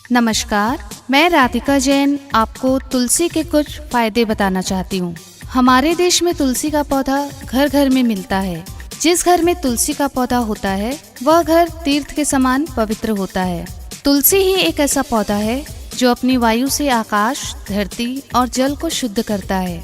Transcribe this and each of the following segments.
नमस्कार, मैं राधिका जैन आपको तुलसी के कुछ फायदे बताना चाहती हूँ। हमारे देश में तुलसी का पौधा घर घर में मिलता है। जिस घर में तुलसी का पौधा होता है वह घर तीर्थ के समान पवित्र होता है। तुलसी ही एक ऐसा पौधा है जो अपनी वायु से आकाश, धरती और जल को शुद्ध करता है।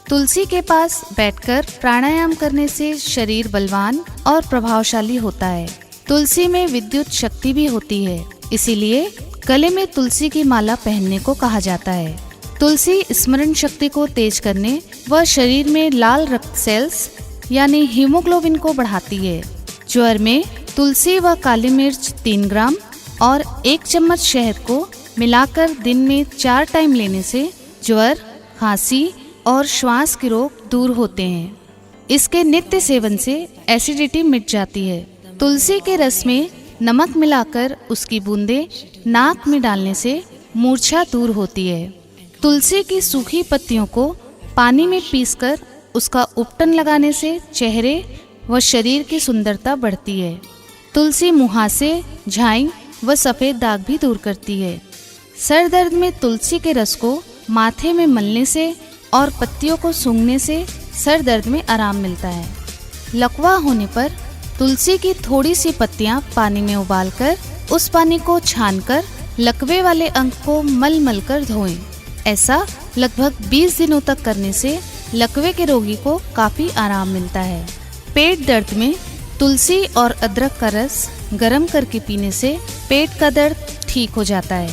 तुलसी के पास बैठकर प्राणायाम करने से शरीर बलवान और प्रभावशाली होता है। तुलसी में विद्युत शक्ति भी होती है, इसीलिए गले में तुलसी की माला पहनने को कहा जाता है। तुलसी स्मरण शक्ति को तेज करने व शरीर में लाल रक्त सेल्स यानी हीमोग्लोबिन को बढ़ाती है। ज्वर में तुलसी व काली मिर्च 3 ग्राम और 1 चम्मच शहद को मिलाकर दिन में 4 टाइम लेने से ज्वर, खांसी और श्वास के रोग दूर होते हैं। इसके नित्य सेवन से एसिडिटी मिट जाती है। तुलसी के रस में नमक मिलाकर उसकी बूंदें नाक में डालने से मूर्छा दूर होती है। तुलसी की सूखी पत्तियों को पानी में पीसकर उसका उपटन लगाने से चेहरे व शरीर की सुंदरता बढ़ती है। तुलसी मुहासे, झाई व सफ़ेद दाग भी दूर करती है। सर दर्द में तुलसी के रस को माथे में मलने से और पत्तियों को सूंघने से सर दर्द में आराम मिलता है। लकवा होने पर तुलसी की थोड़ी सी पत्तियां पानी में उबालकर उस पानी को छानकर लकवे वाले अंग को मल मल कर धोएं। ऐसा लगभग 20 दिनों तक करने से लकवे के रोगी को काफी आराम मिलता है। पेट दर्द में तुलसी और अदरक का रस गर्म करके पीने से पेट का दर्द ठीक हो जाता है।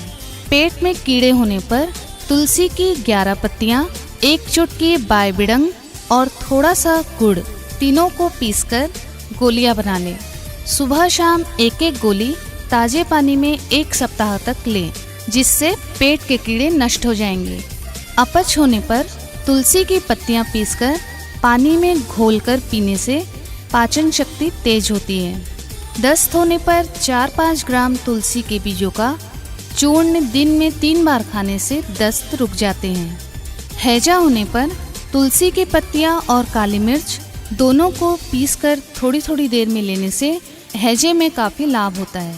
पेट में कीड़े होने पर तुलसी की 11 पत्तियां, 1 चुटकी बायबिडंग और थोड़ा सा गुड़, तीनों को पीसकर गोलियां बना लें। सुबह शाम 1-1 गोली ताजे पानी में 1 सप्ताह तक लें, जिससे पेट के कीड़े नष्ट हो जाएंगे। अपच होने पर तुलसी की पत्तियां पीसकर पानी में घोलकर पीने से पाचन शक्ति तेज होती है। दस्त होने पर 4-5 ग्राम तुलसी के बीजों का चूर्ण दिन में 3 बार खाने से दस्त रुक जाते हैं। हैजा होने पर तुलसी की पत्तियां और काली मिर्च दोनों को पीसकर थोड़ी थोड़ी देर में लेने से हैजे में काफ़ी लाभ होता है।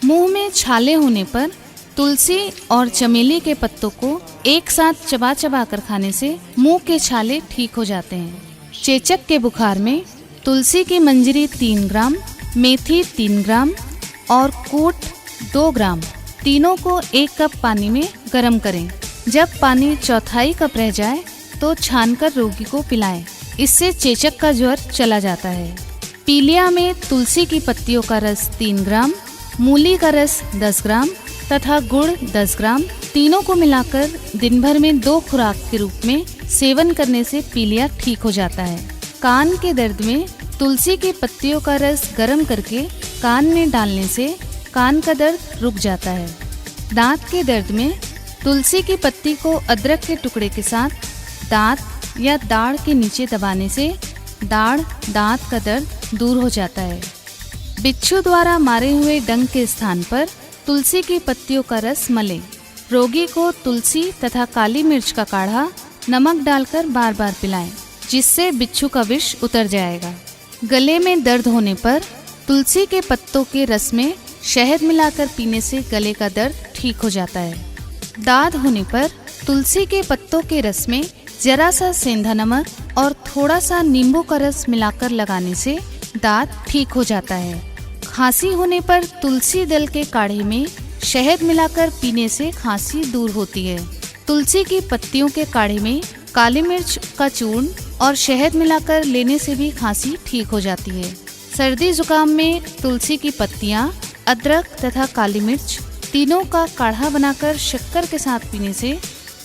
मुंह में छाले होने पर तुलसी और चमेली के पत्तों को एक साथ चबा चबा कर खाने से मुंह के छाले ठीक हो जाते हैं। चेचक के बुखार में तुलसी की मंजरी 3 ग्राम, मेथी 3 ग्राम और कूट 2 ग्राम, तीनों को 1 कप पानी में गर्म करें। जब पानी 1/4 कप रह जाए तो छानकर रोगी को पिलाएं। इससे चेचक का ज्वर चला जाता है। पीलिया में तुलसी की पत्तियों का रस 3 ग्राम, मूली का रस 10 ग्राम तथा गुड़ 10 ग्राम, तीनों को मिलाकर दिन भर में 2 खुराक के रूप में सेवन करने से पीलिया ठीक हो जाता है। कान के दर्द में तुलसी की पत्तियों का रस गर्म करके कान में डालने से कान का दर्द रुक जाता है। दांत के दर्द में तुलसी की पत्ती को अदरक के टुकड़े के साथ दांत या दाढ़ के नीचे दबाने से दाढ़, दांत का दर्द दूर हो जाता है। बिच्छू द्वारा मारे हुए डंक के स्थान पर तुलसी की पत्तियों का रस मलें। रोगी को तुलसी तथा काली मिर्च का काढ़ा नमक डालकर बार बार पिलाएं, जिससे बिच्छू का विष उतर जाएगा। गले में दर्द होने पर तुलसी के पत्तों के रस में शहद मिलाकर पीने से गले का दर्द ठीक हो जाता है। दाद होने पर तुलसी के पत्तों के रस में जरा सा सेंधा नमक और थोड़ा सा नींबू का रस मिलाकर लगाने से दांत ठीक हो जाता है। खांसी होने पर तुलसी दल के काढ़े में शहद मिलाकर पीने से खांसी दूर होती है। तुलसी की पत्तियों के काढ़े में काली मिर्च का चूर्ण और शहद मिलाकर लेने से भी खांसी ठीक हो जाती है। सर्दी जुकाम में तुलसी की पत्तियां, अदरक तथा काली मिर्च तीनों का काढ़ा बनाकर शक्कर के साथ पीने से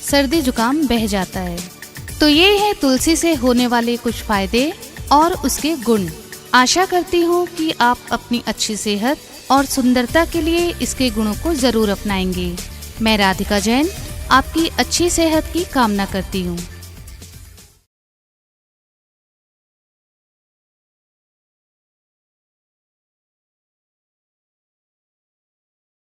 सर्दी जुकाम बह जाता है। तो ये है तुलसी से होने वाले कुछ फायदे और उसके गुण। आशा करती हूँ कि आप अपनी अच्छी सेहत और सुंदरता के लिए इसके गुणों को ज़रूर अपनाएंगे। मैं राधिका जैन आपकी अच्छी सेहत की कामना करती हूँ।